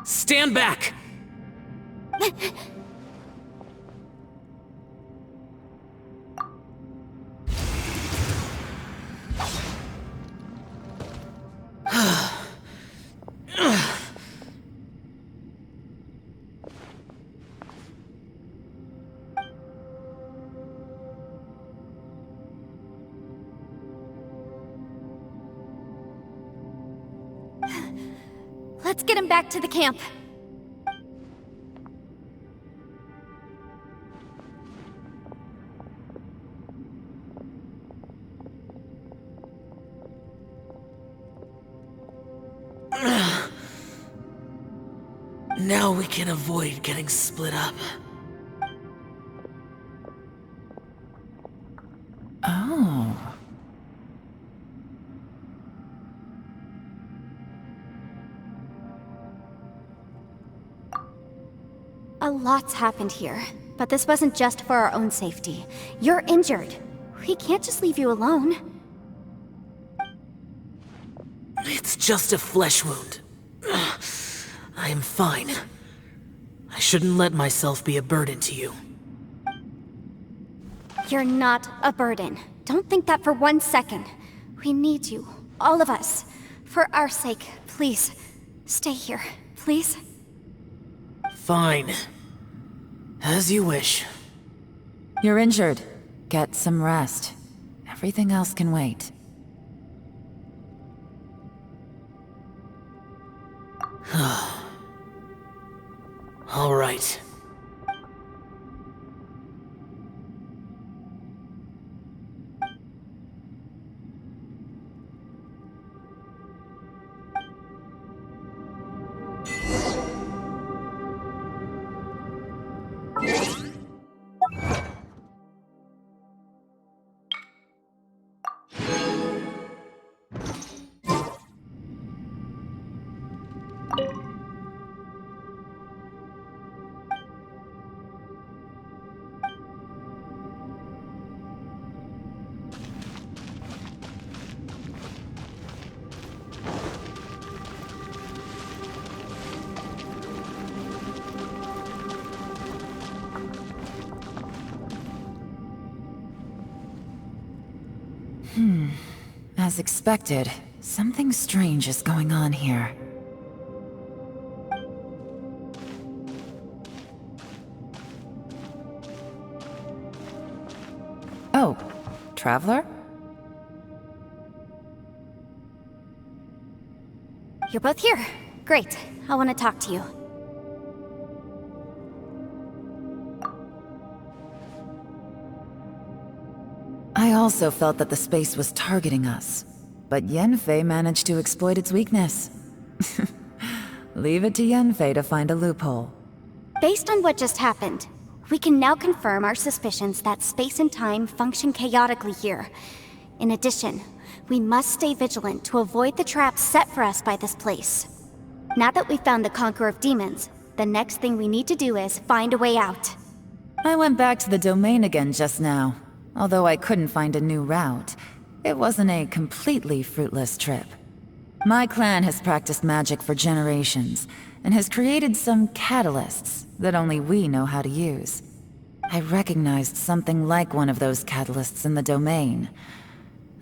Stand back! Let's get him back to the camp. Now we can avoid getting split up. Oh. A lot's happened here, but this wasn't just for our own safety. You're injured. We can't just leave you alone. It's just a flesh wound. I am fine. I shouldn't let myself be a burden to you. You're not a burden. Don't think that for 1 second. We need you, all of us. For our sake, please. Stay here, please. Fine. As you wish. You're injured. Get some rest. Everything else can wait. All right. As expected, something strange is going on here. Oh, Traveler? You're both here. Great. I want to talk to you. I also felt that the space was targeting us, but Yenfei managed to exploit its weakness. Leave it to Yenfei to find a loophole. Based on what just happened, we can now confirm our suspicions that space and time function chaotically here. In addition, we must stay vigilant to avoid the traps set for us by this place. Now that we've found the Conqueror of Demons, the next thing we need to do is find a way out. I went back to the domain again just now. Although I couldn't find a new route, it wasn't a completely fruitless trip. My clan has practiced magic for generations, and has created some catalysts that only we know how to use. I recognized something like one of those catalysts in the domain.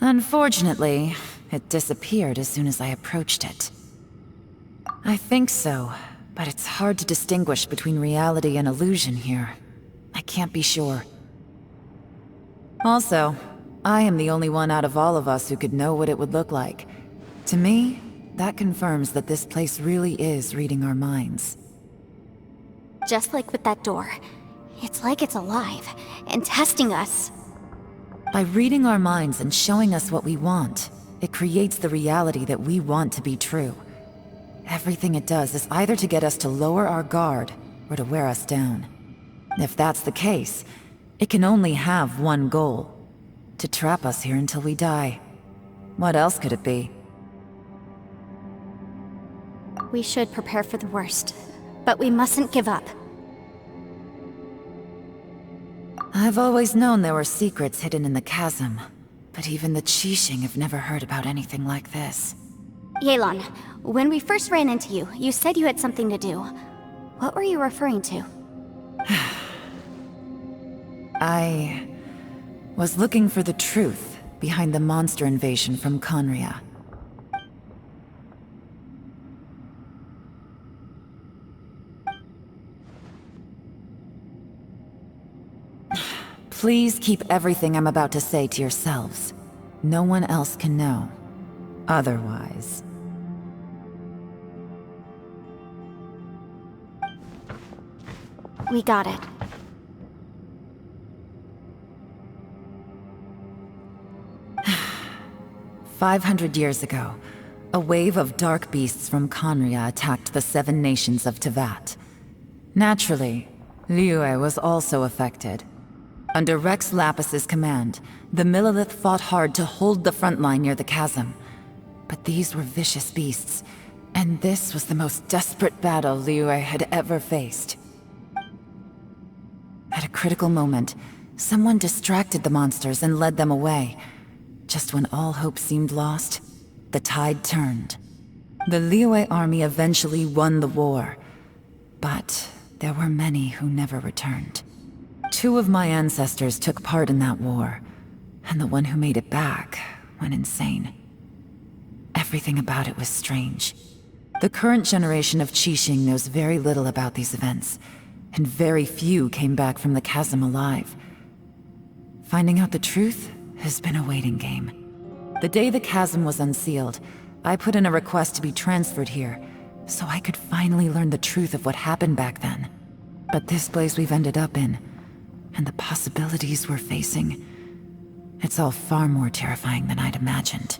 Unfortunately, it disappeared as soon as I approached it. I think so, but it's hard to distinguish between reality and illusion here. I can't be sure. Also, I am the only one out of all of us who could know what it would look like. To me, that confirms that this place really is reading our minds. Just like with that door. It's like it's alive, and testing us. By reading our minds and showing us what we want, it creates the reality that we want to be true. Everything it does is either to get us to lower our guard, or to wear us down. If that's the case, it can only have one goal: to trap us here until we die. What else could it be? We should prepare for the worst, but we mustn't give up. I've always known there were secrets hidden in the chasm, but even the Qixing have never heard about anything like this. Yelan, when we first ran into you, you said you had something to do. What were you referring to? I was looking for the truth behind the monster invasion from Conria. Please keep everything I'm about to say to yourselves. No one else can know. Otherwise... We got it. "500 years ago, a wave of dark beasts from Conria attacked the 7 nations of Tevat. Naturally, Liyue was also affected. Under Rex Lapis's command, the Millelith fought hard to hold the front line near the chasm. But these were vicious beasts, and this was the most desperate battle Liyue had ever faced. At a critical moment, someone distracted the monsters and led them away. Just when all hope seemed lost, the tide turned. The Liyue army eventually won the war, but there were many who never returned. 2 of my ancestors took part in that war, and the one who made it back went insane. Everything about it was strange. The current generation of Qixing knows very little about these events, and very few came back from the chasm alive. Finding out the truth has been a waiting game. The day the chasm was unsealed, I put in a request to be transferred here, so I could finally learn the truth of what happened back then. But this place we've ended up in, and the possibilities we're facing, it's all far more terrifying than I'd imagined.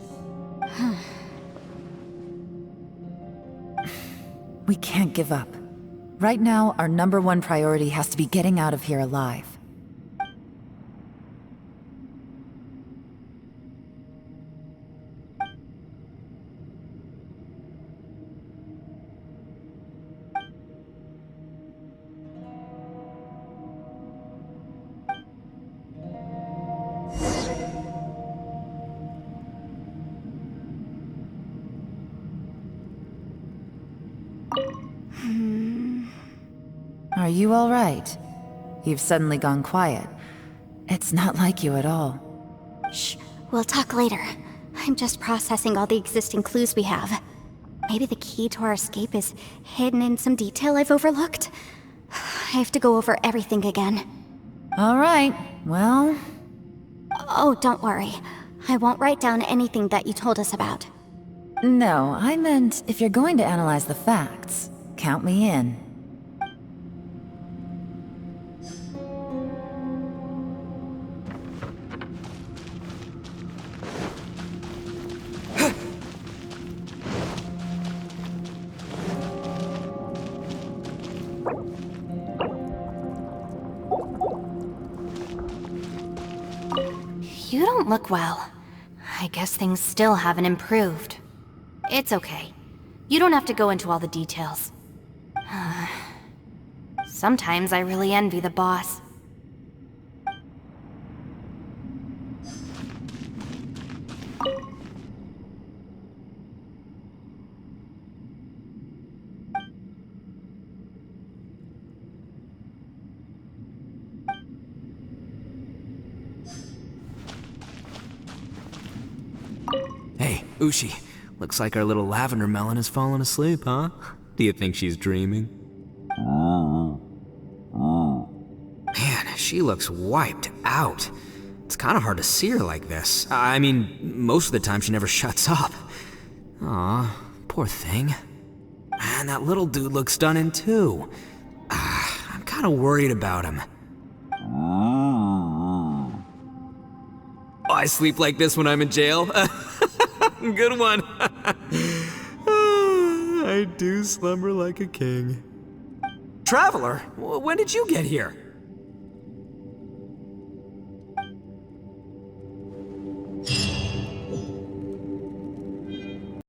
We can't give up. Right now, our #1 priority has to be getting out of here alive. Are you all right? You've suddenly gone quiet. It's not like you at all. Shh, we'll talk later. I'm just processing all the existing clues we have. Maybe the key to our escape is hidden in some detail I've overlooked. I have to go over everything again. All right, well... Oh, don't worry. I won't write down anything that you told us about. No, I meant if you're going to analyze the facts, count me in. You don't look well. I guess things still haven't improved. It's okay. You don't have to go into all the details. Sometimes I really envy the boss. Hey, Ushi. Looks like our little lavender melon has fallen asleep, huh? Do you think she's dreaming? Man, she looks wiped out. It's kind of hard to see her like this. I mean, most of the time she never shuts up. Aw, poor thing. Man, that little dude looks stunning too. I'm kind of worried about him. Oh, I sleep like this when I'm in jail? Good one. I do slumber like a king. Traveler, when did you get here?